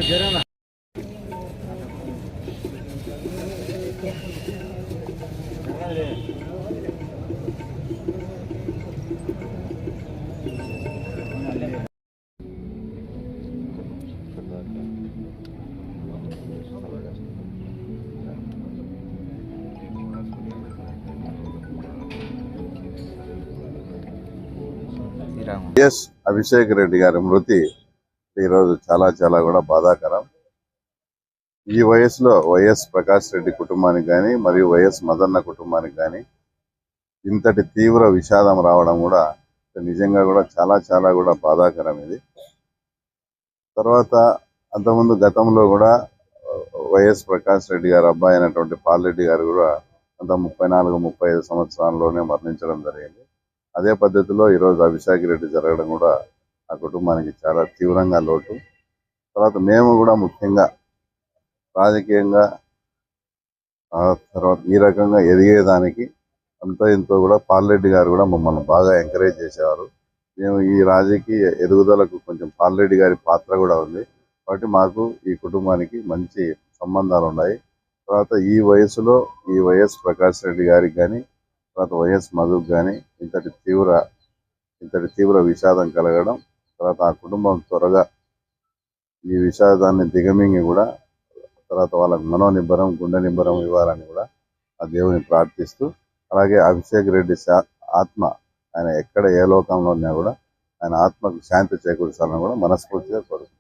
Yes Abhishek Reddy గారి మృతి ఈరోజు చాలా కూడా బాధాకరం. ఈ వయసులో వైఎస్ ప్రకాష్ రెడ్డి కుటుంబానికి కానీ మరియు వైఎస్ మదన్న కుటుంబానికి కానీ ఇంతటి తీవ్ర విషాదం రావడం కూడా నిజంగా కూడా చాలా కూడా బాధాకరం. ఇది తర్వాత అంతకుముందు గతంలో కూడా వైఎస్ ప్రకాష్ రెడ్డి గారు అబ్బాయి అయినటువంటి పాల్రెడ్డి గారు కూడా అంత 34-35 సంవత్సరాల్లోనే మరణించడం జరిగింది. అదే పద్ధతిలో ఈరోజు అభిషేక్ రెడ్డి జరగడం కూడా ఆ కుటుంబానికి చాలా తీవ్రంగా లోటు. తర్వాత మేము కూడా ముఖ్యంగా రాజకీయంగా తర్వాత ఈ రకంగా ఎదిగేదానికి ఎంతో కూడా పాల్రెడ్డి గారు కూడా మమ్మల్ని బాగా ఎంకరేజ్ చేసేవారు. మేము ఈ రాజకీయ ఎదుగుదలకు కొంచెం పాల్రెడ్డి గారి పాత్ర కూడా ఉంది కాబట్టి మాకు ఈ కుటుంబానికి మంచి సంబంధాలు ఉన్నాయి. తర్వాత ఈ వయసులో ఈ వైఎస్ ప్రకాష్ రెడ్డి గారికి కానీ తర్వాత వైఎస్ మధుకు కానీ ఇంతటి తీవ్ర విషాదం కలగడం, తర్వాత ఆ కుటుంబం త్వరగా ఈ విషాదాన్ని దిగమింగి కూడా తర్వాత వాళ్ళకి మనోనిబ్బరం గుండె నిబ్బరం ఇవ్వాలని కూడా ఆ దేవుని ప్రార్థిస్తూ, అలాగే అభిషేక్ రెడ్డి ఆత్మ ఆయన ఎక్కడ ఏ లోకంలో ఉన్నా కూడా ఆయన ఆత్మకు శాంతి చేకూర్చాలని కూడా మనస్ఫూర్తిగా కోరుకుంటున్నాను.